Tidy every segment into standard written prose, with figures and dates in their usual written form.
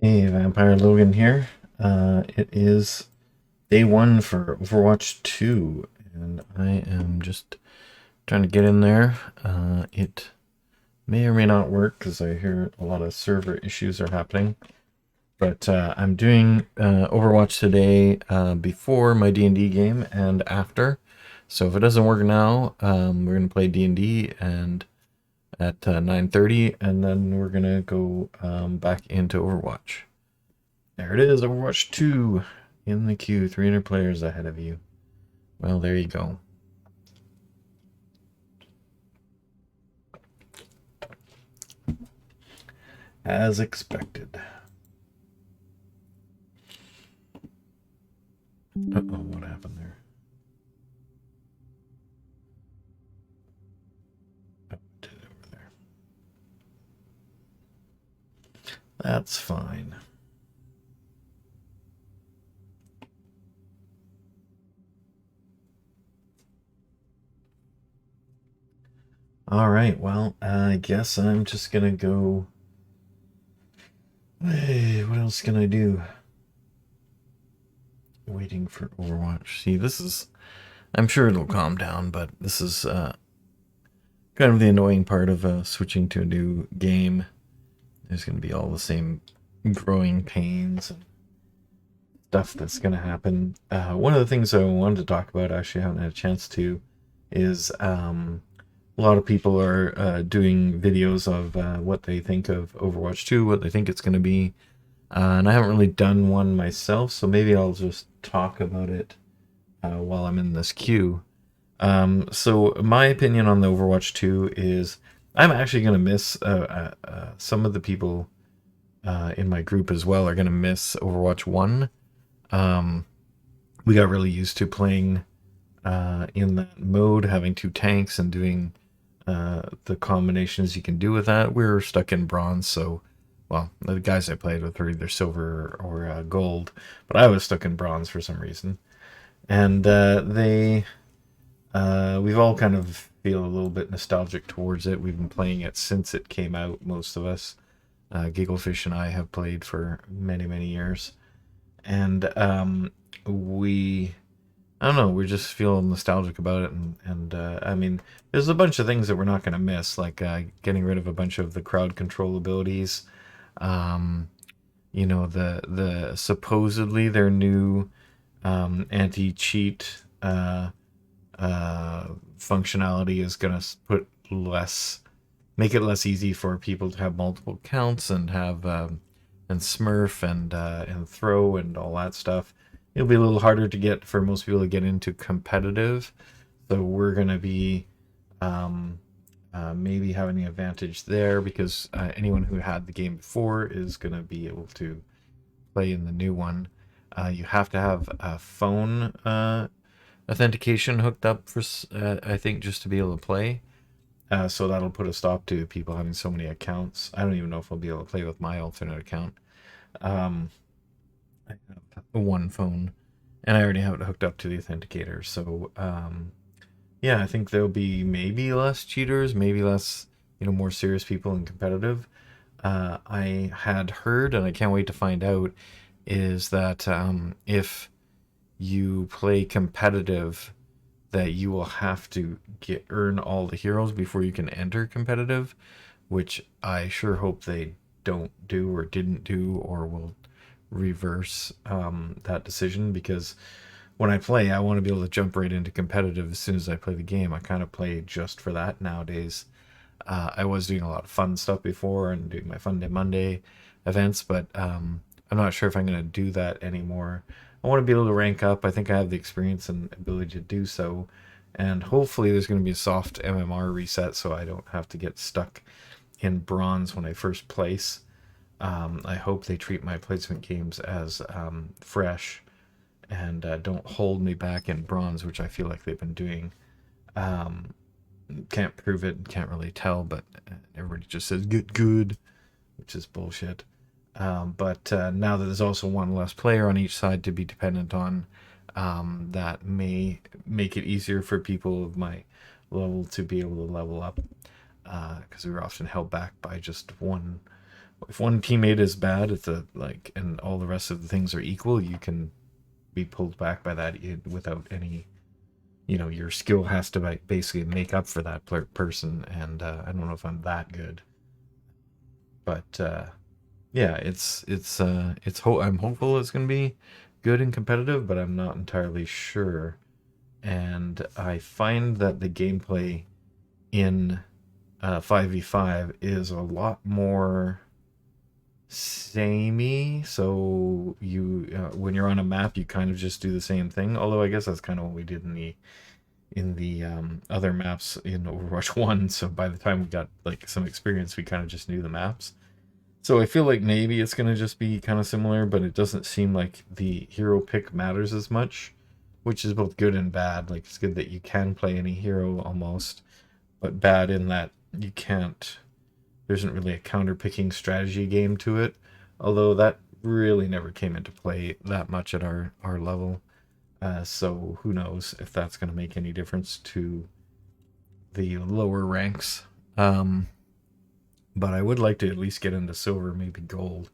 Hey, Vampire Logan here. It is day one for Overwatch 2, and I am just trying to get in there. It may or may not work because I hear a lot of server issues are happening. But I'm doing Overwatch today before my D&D game and after. So if it doesn't work now, we're gonna play D&D and at 9:30, and then we're gonna go back into Overwatch. There it is, Overwatch 2 in the queue, 300 players ahead of you. Well, there you go. As expected. Uh-oh, what happened there? Oh, it did over there. That's fine. All right, well, I guess I'm just gonna go. Hey, what else can I do? Waiting for Overwatch. See, this is. I'm sure it'll calm down, but this is kind of the annoying part of switching to a new game. There's gonna be all the same growing pains and stuff that's going to happen. One of the things I wanted to talk about, actually, I haven't had a chance to, is a lot of people are doing videos of what they think of Overwatch 2, what they think it's going to be. And I haven't really done one myself, so maybe I'll just talk about it while I'm in this queue. So my opinion on the Overwatch 2 is I'm actually going to miss some of the people in my group as well are going to miss Overwatch 1. um, we got really used to playing in that mode, having two tanks and doing the combinations you can do with that. We were stuck in bronze, so well, the guys I played with were either silver or gold, but I was stuck in bronze for some reason. And we've all kind of feel a little bit nostalgic towards it. We've been playing it since it came out, most of us. Gigglefish and I have played for many, many years. And we I don't know. We just feel nostalgic about it, and I mean, there's a bunch of things that we're not going to miss, like getting rid of a bunch of the crowd control abilities. Um, the supposedly their new anti cheat functionality is going to put less, make it less easy for people to have multiple accounts and have and Smurf and throw and all that stuff. It'll be a little harder to get for most people to get into competitive, so we're gonna be um, maybe having the advantage there because anyone who had the game before is gonna be able to play in the new one. You have to have a phone authentication hooked up for I think just to be able to play. So that'll put a stop to people having so many accounts. I don't even know if I'll be able to play with my alternate account. Um, I have one phone, and I already have it hooked up to the authenticator. So yeah, I think there'll be maybe less cheaters, maybe less more serious people in competitive. I had heard, and I can't wait to find out, is that if you play competitive, that you will have to earn all the heroes before you can enter competitive, which I sure hope they don't do or didn't do or will reverse that decision, because when I play, I want to be able to jump right into competitive as soon as I play the game. I kind of play just for that nowadays. I was doing a lot of fun stuff before and doing my Fun Day Monday events, but I'm not sure if I'm going to do that anymore. I want to be able to rank up. I think I have the experience and ability to do so. And hopefully, there's going to be a soft MMR reset so I don't have to get stuck in bronze when I first place. I hope they treat my placement games as fresh and don't hold me back in bronze, which I feel like they've been doing. Um, can't prove it, can't really tell, but everybody just says good, good, which is bullshit. But now that there's also one less player on each side to be dependent on, that may make it easier for people of my level to be able to level up, because we were often held back by just if one teammate is bad, it's a like, and all the rest of the things are equal, you can be pulled back by that without any. Your skill has to like basically make up for that person, and I don't know if I'm that good, but yeah, I'm hopeful it's gonna be good and competitive, but I'm not entirely sure. And I find that the gameplay in 5v5 is a lot more samey. So when you're on a map, you kind of just do the same thing. Although I guess that's kind of what we did in the other maps in Overwatch 1. So by the time we got like some experience, we kind of just knew the maps. So I feel like maybe it's going to just be kind of similar, but it doesn't seem like the hero pick matters as much, which is both good and bad. Like, it's good that you can play any hero almost, but bad in that you can't, there isn't really a counter picking strategy game to it, although that really never came into play that much at our level. So who knows if that's going to make any difference to the lower ranks. But I would like to at least get into silver, maybe gold,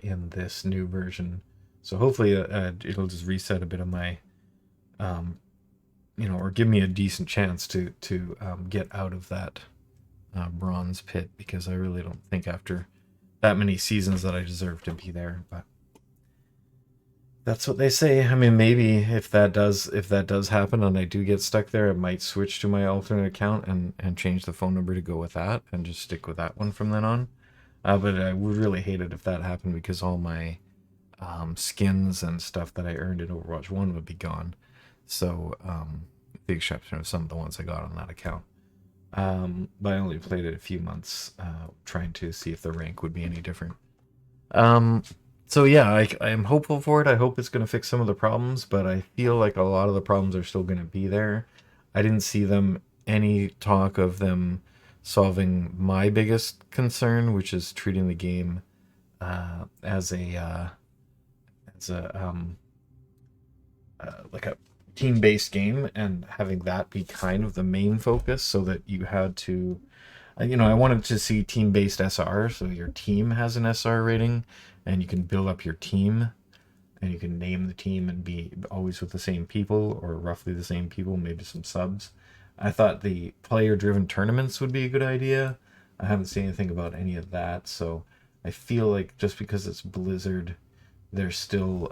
in this new version. So hopefully it'll just reset a bit of my, or give me a decent chance to get out of that bronze pit, because I really don't think after that many seasons that I deserve to be there. But that's what they say. I mean, maybe if that does happen and I do get stuck there, I might switch to my alternate account and change the phone number to go with that and just stick with that one from then on. But I would really hate it if that happened, because all my skins and stuff that I earned in Overwatch 1 would be gone. So, the exception of some of the ones I got on that account. But I only played it a few months, trying to see if the rank would be any different. So yeah, I am hopeful for it. I hope it's going to fix some of the problems, but I feel like a lot of the problems are still going to be there. I didn't see any talk of them solving my biggest concern, which is treating the game as a like a team-based game, and having that be kind of the main focus, so that you had to, I wanted to see team-based SR, so your team has an SR rating, and you can build up your team, and you can name the team and be always with the same people, or roughly the same people, maybe some subs. I thought the player-driven tournaments would be a good idea. I haven't seen anything about any of that, so I feel like just because it's Blizzard, they're still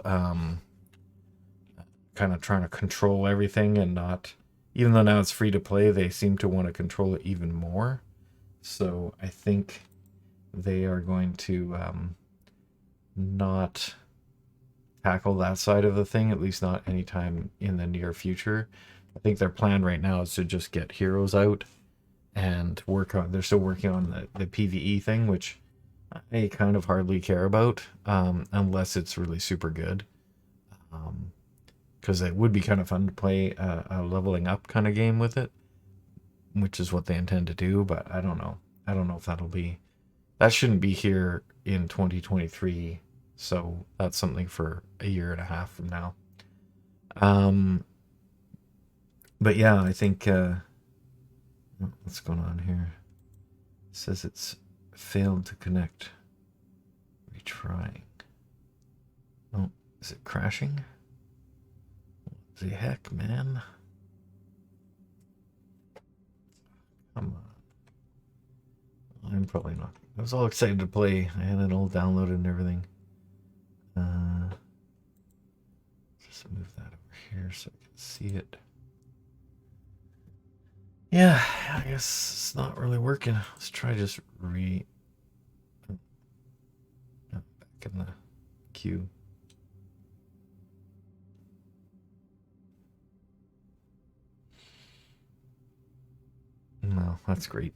kind of trying to control everything, and not, even though now it's free to play, they seem to want to control it even more. So I think they are going to not tackle that side of the thing, at least not anytime in the near future. I think their plan right now is to just get heroes out and they're still working on the PvE thing, which I kind of hardly care about, unless it's really super good. Because it would be kind of fun to play a leveling up kind of game with it, which is what they intend to do, but I don't know. I don't know if that shouldn't be here in 2023, so that's something for a year and a half from now. But yeah, I think, what's going on here? It says it's failed to connect. Retrying. Oh, is it crashing? What the heck, man? Come on. I'm probably not. I was all excited to play. I had it all downloaded and everything. Just move that over here so I can see it. Yeah, I guess it's not really working. Let's try just back in the queue. No, that's great.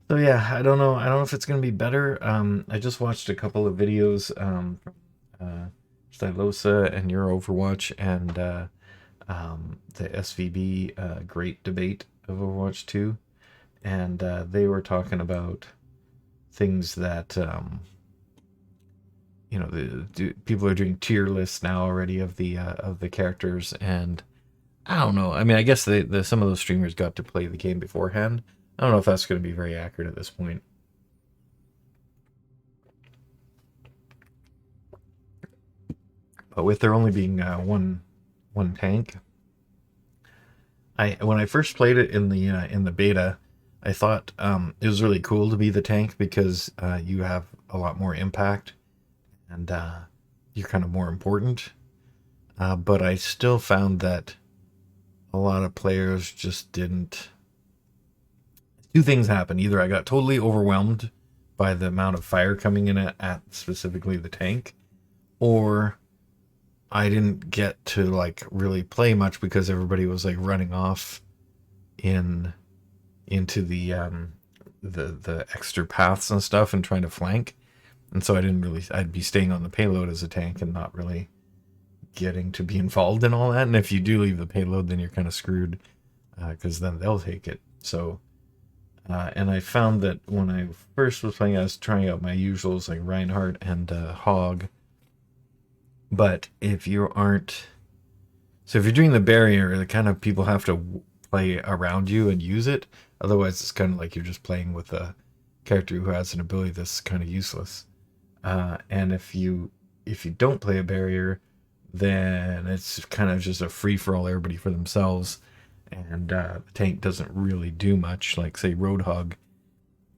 So yeah, I don't know. I don't know if it's gonna be better. I just watched a couple of videos from Stylosa and your Overwatch, and the SVB great debate of Overwatch 2, and they were talking about things that people are doing tier lists now already of the characters, and I don't know. I mean, I guess some of those streamers got to play the game beforehand. I don't know if that's going to be very accurate at this point. But with there only being one tank, I when I first played it in the beta, I thought it was really cool to be the tank because you have a lot more impact and you're kind of more important. But I still found that a lot of players just didn't. Two things happened. Either I got totally overwhelmed by the amount of fire coming in at specifically the tank, or I didn't get to like really play much because everybody was like running off in into the extra paths and stuff and trying to flank. And so I didn't really I'd be staying on the payload as a tank and not really getting to be involved in all that. And if you do leave the payload, then you're kind of screwed because then they'll take it. So and I found that when I first was playing, I was trying out my usuals like Reinhardt and Hog. But if you aren't, so if you're doing the barrier, the kind of people have to play around you and use it. Otherwise, it's kind of like you're just playing with a character who has an ability that's kind of useless. And if you don't play a barrier, then it's kind of just a free for all, everybody for themselves, and the tank doesn't really do much. Like say Roadhog,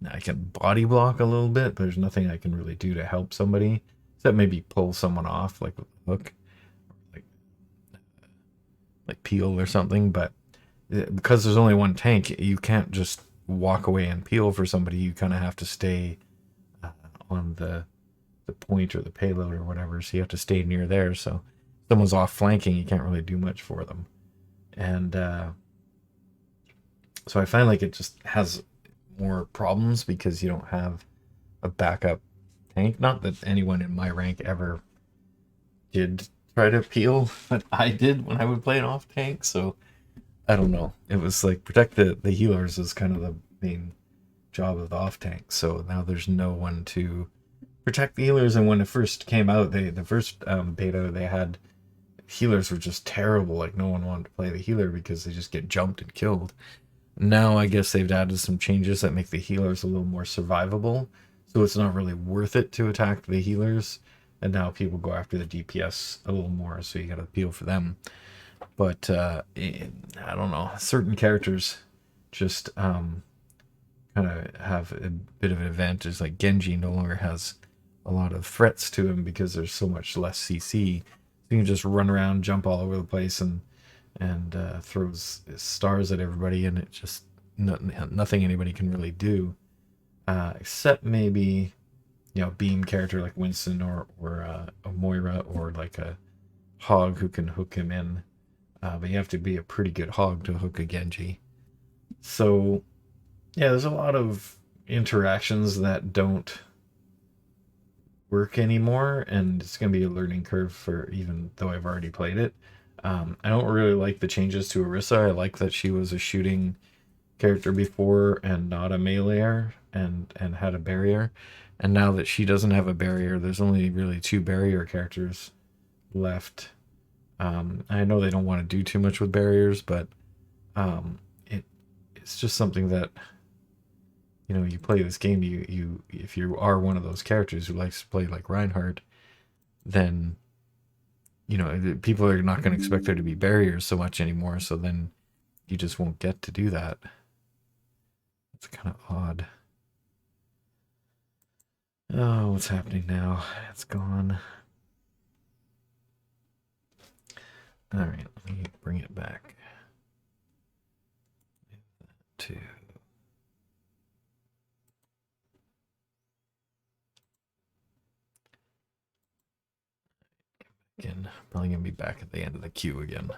I can body block a little bit, but there's nothing I can really do to help somebody except maybe pull someone off like with a hook, like peel or something. But because there's only one tank, you can't just walk away and peel for somebody. You kind of have to stay on the point or the payload or whatever, so you have to stay near there. So if someone's off flanking, you can't really do much for them. And so I find like it just has more problems because you don't have a backup tank. Not that anyone in my rank ever did try to peel, but I did when I would play an off tank. So I don't know. It was like protect the healers is kind of the main job of the off tank. So now there's no one to protect the healers. And when it first came out, the first beta, they had healers were just terrible. Like no one wanted to play the healer because they just get jumped and killed. Now I guess they've added some changes that make the healers a little more survivable. So it's not really worth it to attack the healers. And now people go after the DPS a little more, so you gotta appeal for them. But I don't know. Certain characters just kind of have a bit of an advantage. Like Genji no longer has a lot of threats to him because there's so much less CC. So you can just run around, jump all over the place, and throws stars at everybody, and it just nothing anybody can really do, except maybe beam character like Winston or a Moira or like a Hog who can hook him in. But you have to be a pretty good Hog to hook a Genji. So yeah, there's a lot of interactions that don't work anymore, and it's going to be a learning curve for even though I've already played it. I don't really like the changes to Orisa. I like that she was a shooting character before and not a meleeer and had a barrier. And now that she doesn't have a barrier, there's only really two barrier characters left. I know they don't want to do too much with barriers, but it's just something that you play this game. You if you are one of those characters who likes to play like Reinhardt, then people are not going to expect there to be barriers so much anymore. So then you just won't get to do that. It's kind of odd. Oh, what's happening now? It's gone. All right, let me bring it back to. Again, probably gonna be back at the end of the queue again.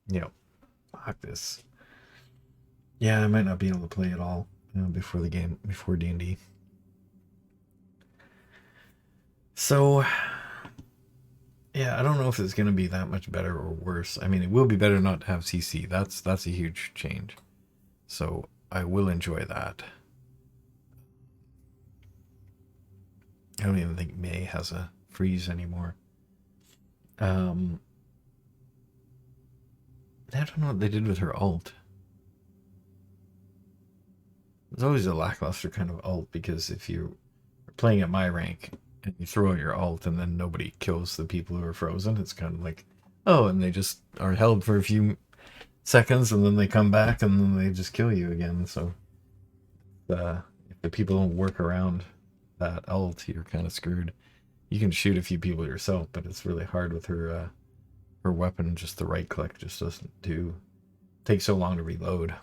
Yep, fuck this. Yeah, I might not be able to play it all before the game, before D&D. So, yeah, I don't know if it's gonna be that much better or worse. I mean, it will be better not to have CC. That's a huge change. So I will enjoy that. I don't even think May has a freeze anymore. I don't know what they did with her ult. It's always a lackluster kind of ult, because if you're playing at my rank and you throw out your ult and then nobody kills the people who are frozen, it's kind of like, oh, and they just are held for a few seconds and then they come back and then they just kill you again. So if the people don't work around that ult, you're kind of screwed. You can shoot a few people yourself, but it's really hard with her weapon. Just the right click just doesn't do. Takes so long to reload.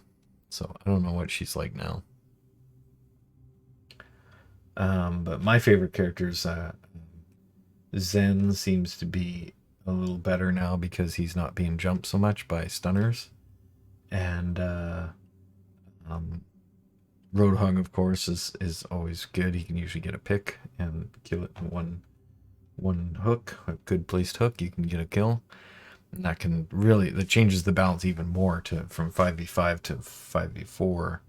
So I don't know what she's like now. But my favorite characters, Zen seems to be a little better now because he's not being jumped so much by stunners. And Roadhog, of course, is always good. He can usually get a pick and kill it in one hook, a good placed hook. You can get a kill. And that changes the balance even more from 5v5 to 5v4,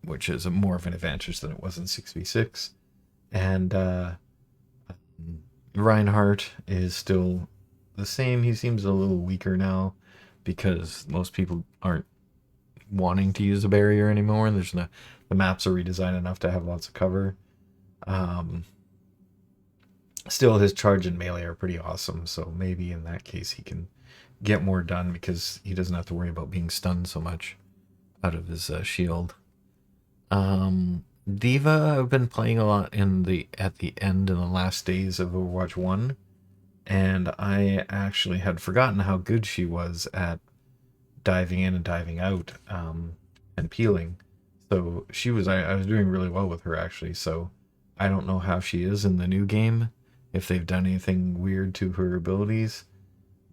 which is more of an advantage than it was in 6v6. And Reinhardt is still the same. He seems a little weaker now because most people aren't wanting to use a barrier anymore. The maps are redesigned enough to have lots of cover. Still, his charge and melee are pretty awesome, so maybe in that case he can get more done because he doesn't have to worry about being stunned so much out of his shield. D.Va, I've been playing a lot at the end in the last days of Overwatch 1, and I actually had forgotten how good she was at diving in and diving out, and peeling. So I was doing really well with her, actually. So I don't know how she is in the new game, if they've done anything weird to her abilities.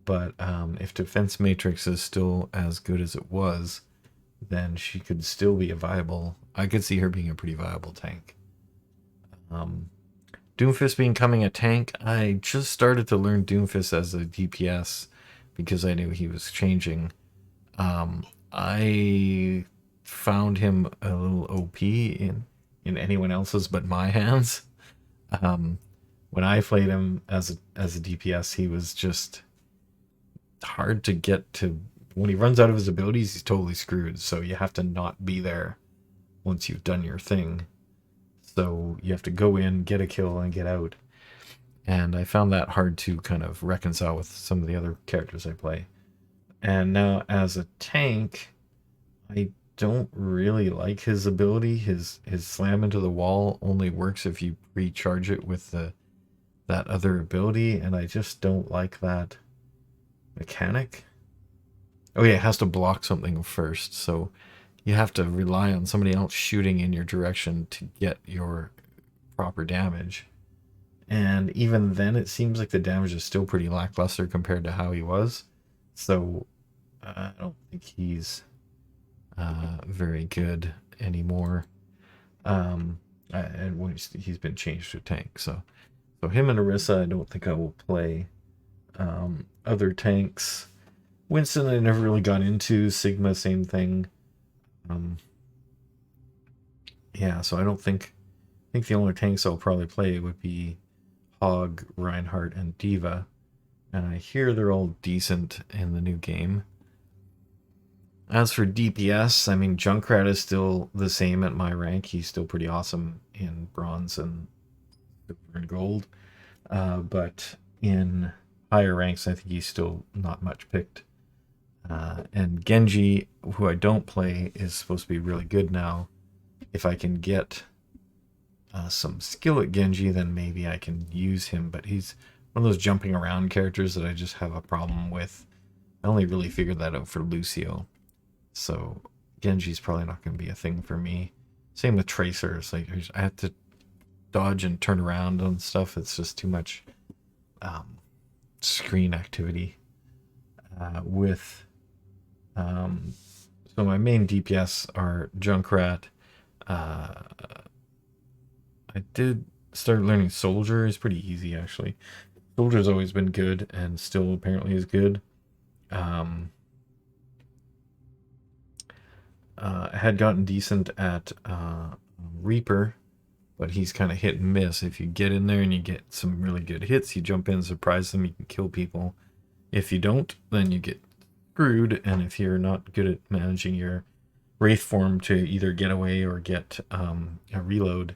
But if Defense Matrix is still as good as it was, then she could still be I could see her being a pretty viable tank. Doomfist becoming a tank, I just started to learn Doomfist as a DPS because I knew he was changing. I found him a little OP in anyone else's but my hands. When I played him as a DPS, he was just hard to get to. When he runs out of his abilities, he's totally screwed. So you have to not be there once you've done your thing. So you have to go in, get a kill, and get out. And I found that hard to kind of reconcile with some of the other characters I play. And now as a tank, I don't really like his ability. His slam into the wall only works if you recharge it with that other ability, and I just don't like that mechanic. Oh yeah, it has to block something first, so you have to rely on somebody else shooting in your direction to get your proper damage. And even then, it seems like the damage is still pretty lackluster compared to how he was. So I don't think he's very good anymore. And he's been changed to a tank. So him and Orisa, I don't think I will play. Other tanks, Winston, I never really got into. Sigma, same thing. Yeah, so I think the only tanks I'll probably play would be Hog, Reinhardt, and D.Va. And I hear they're all decent in the new game. As for DPS, I mean, Junkrat is still the same at my rank. He's still pretty awesome in bronze and silver and gold. But in higher ranks, I think he's still not much picked. And Genji, who I don't play, is supposed to be really good now. If I can get some skill at Genji, then maybe I can use him. But he's one of those jumping around characters that I just have a problem with. I only really figured that out for Lucio. So Genji's probably not going to be a thing for me. Same with Tracer. It's like I have to dodge and turn around and stuff. It's just too much screen activity. So my main DPS are Junkrat. I did start learning Soldier. It's pretty easy, actually. Soldier's always been good and still apparently is good. I had gotten decent at Reaper, but he's kind of hit and miss. If you get in there and you get some really good hits, you jump in, surprise them, you can kill people. If you don't, then you get screwed, and if you're not good at managing your Wraith form to either get away or get a reload,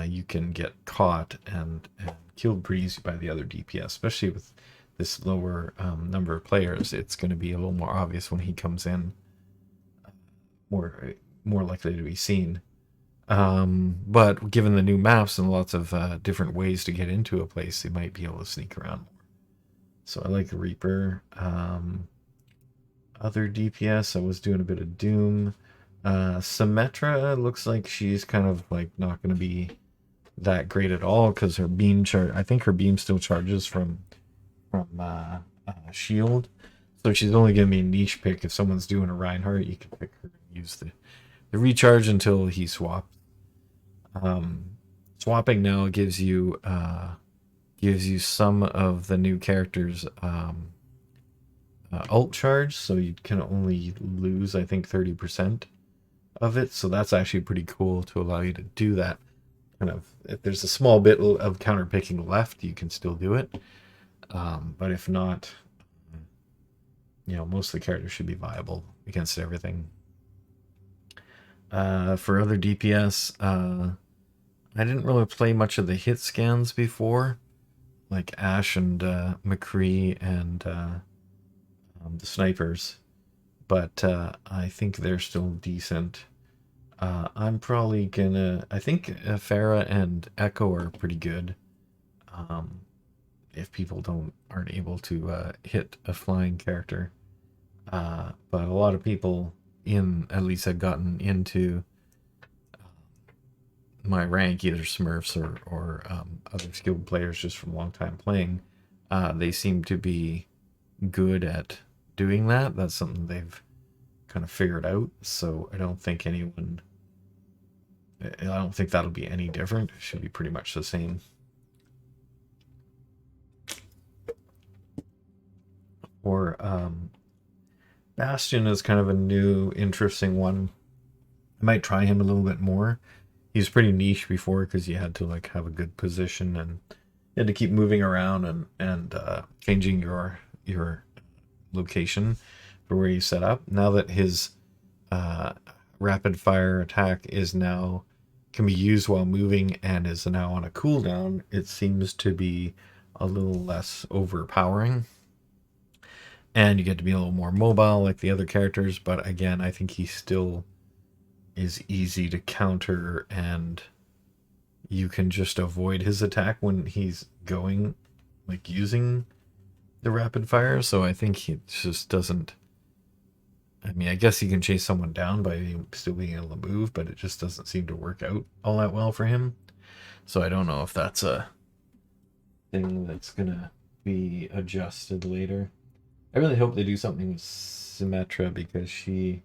you can get caught and killed pretty easy by the other DPS, especially with this lower number of players. It's going to be a little more obvious when he comes in, more likely to be seen. But given the new maps and lots of different ways to get into a place, they might be able to sneak around more. So I like Reaper. Other DPS, I was doing a bit of Doom. Symmetra looks like she's kind of like not going to be that great at all because her beam I think her beam still charges from shield, so she's only going to be a niche pick. If someone's doing a Reinhardt, you can pick her and use the recharge until he swaps. Swapping now gives you some of the new characters ult charge, so you can only lose I think 30% of it. So that's actually pretty cool to allow you to do that. Kind of, if there's a small bit of counter picking left, you can still do it. But if not, most of the characters should be viable against everything. For other DPS, I didn't really play much of the hit scans before, like Ash and McCree and the snipers, but I think they're still decent. I'm probably gonna. I think Farah and Echo are pretty good. If people aren't able to hit a flying character, but a lot of people at least had gotten into my rank, either Smurfs or other skilled players just from a long time playing. They seem to be good at doing that. That's something they've kind of figured out. So I don't think that'll be any different. It should be pretty much the same. Or Bastion is kind of a new, interesting one. I might try him a little bit more. He was pretty niche before because you had to like have a good position and you had to keep moving around and changing your location for where you set up. Now that his rapid fire attack can be used while moving and is now on a cooldown, it seems to be a little less overpowering. And you get to be a little more mobile like the other characters, but again, I think he still is easy to counter, and you can just avoid his attack when he's going, like, using the rapid fire. So I think he just doesn't. I mean, I guess he can chase someone down by still being able to move, but it just doesn't seem to work out all that well for him. So I don't know if that's a thing that's gonna be adjusted later. I really hope they do something with Symmetra because she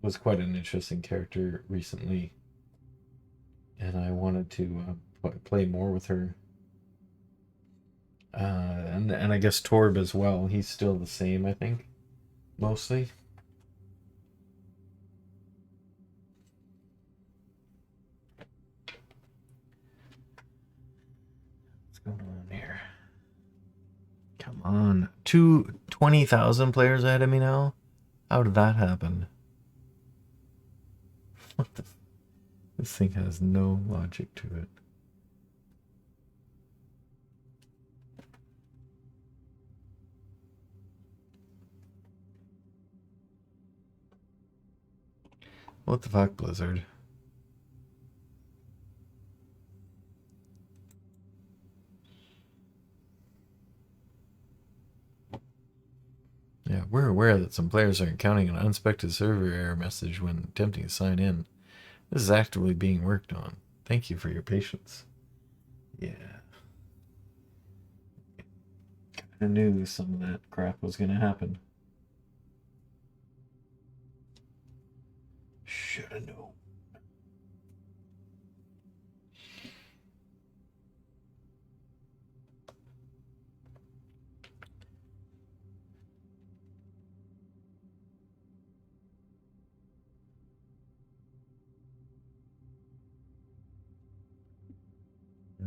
was quite an interesting character recently, and I wanted to play more with her. And I guess Torb as well. He's still the same, I think, mostly. What's going on here? Come on. 20,000 players ahead of me now? How did that happen? What the? This thing has no logic to it. What the fuck, Blizzard? Yeah, we're aware that some players are encountering an unexpected server error message when attempting to sign in. This is actively being worked on. Thank you for your patience. Yeah. I knew some of that crap was going to happen. Should have known.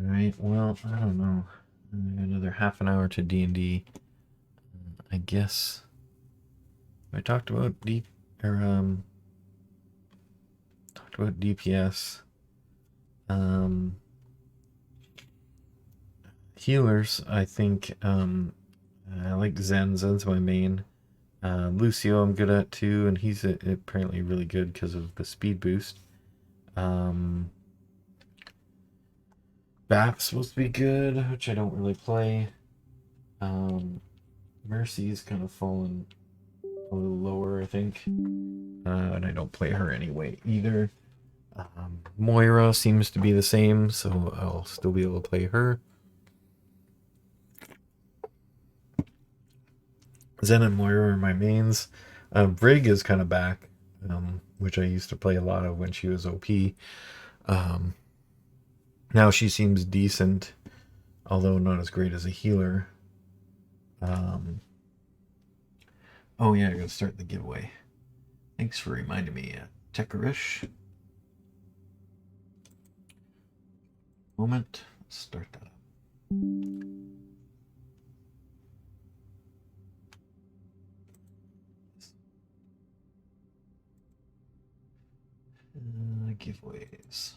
Alright, well, I don't know. Another half an hour to D&D. I guess I talked about DPS. Healers, I think I like Zen. Zen's my main. Lucio I'm good at too, and he's apparently really good because of the speed boost. Bap's supposed to be good, which I don't really play. Mercy's kind of fallen a little lower, I think. And I don't play her anyway either. Moira seems to be the same, so I'll still be able to play her. Zen and Moira are my mains. Brig is kind of back, which I used to play a lot of when she was OP. Now she seems decent, although not as great as a healer. Oh yeah, I gotta start the giveaway. Thanks for reminding me, Tekarish. Moment, let's start that up. Giveaways.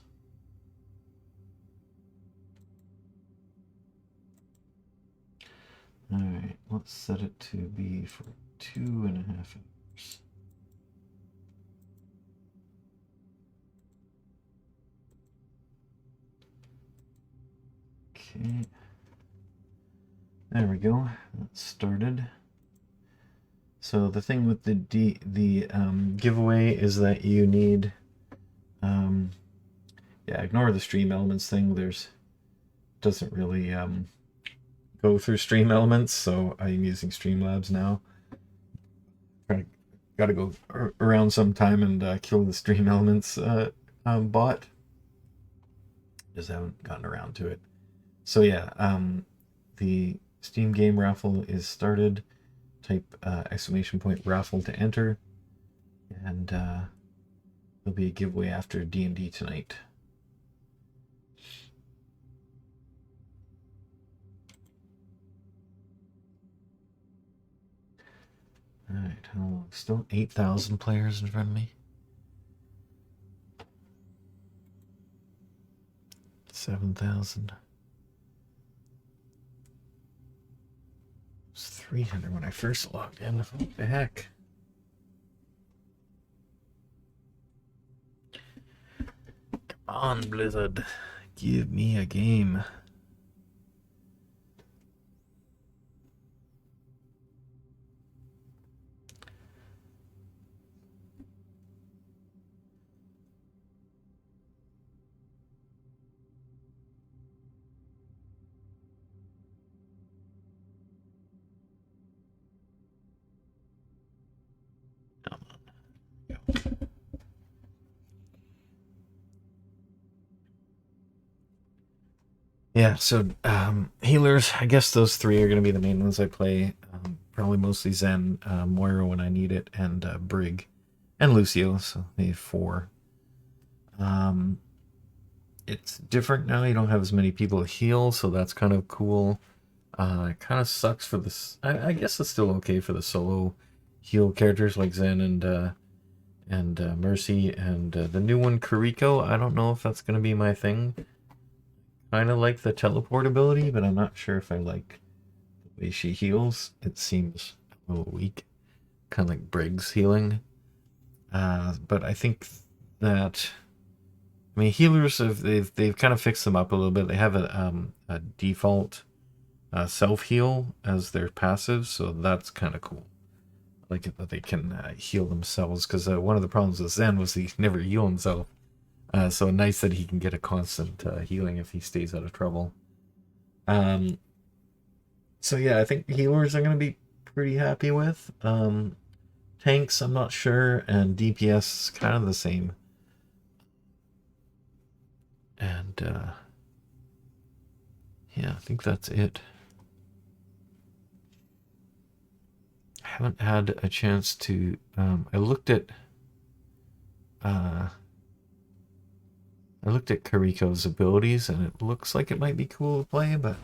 Alright, let's set it to be for 2.5 hours. Okay. There we go. That started. So the thing with the giveaway is that you need yeah, ignore the stream elements thing. Doesn't really go through stream elements, so I'm using Streamlabs now. Gotta go around sometime and kill the stream elements bot. Just haven't gotten around to it. So yeah, the Steam game raffle is started. Type exclamation point raffle to enter, and there'll be a giveaway after D&D tonight. Alright, still 8,000 players in front of me. 7,000. It was 300 when I first logged in. What the heck? Come on, Blizzard. Give me a game. Yeah, so healers, I guess those three are going to be the main ones I play. Probably mostly Zen, Moira when I need it, and Brig, and Lucio, so they have 4. It's different now, you don't have as many people to heal, so that's kind of cool. It kind of sucks for this. I guess it's still okay for the solo heal characters like Zen and Mercy, and the new one, Kariko. I don't know if that's going to be my thing. Kind of like the teleport ability, but I'm not sure if I like the way she heals. It seems a little weak, kind of like Brig's healing. But I think that, I mean, healers they've kind of fixed them up a little bit. They have a default self heal as their passive, so that's kind of cool. I like it that they can heal themselves, because one of the problems with Zen was he never heal himself. So nice that he can get a constant healing if he stays out of trouble. So yeah, I think healers are going to be pretty happy with. Tanks, I'm not sure, and DPS is kind of the same. And yeah, I think that's it. I haven't had a chance to. I looked at Kariko's abilities, and it looks like it might be cool to play, but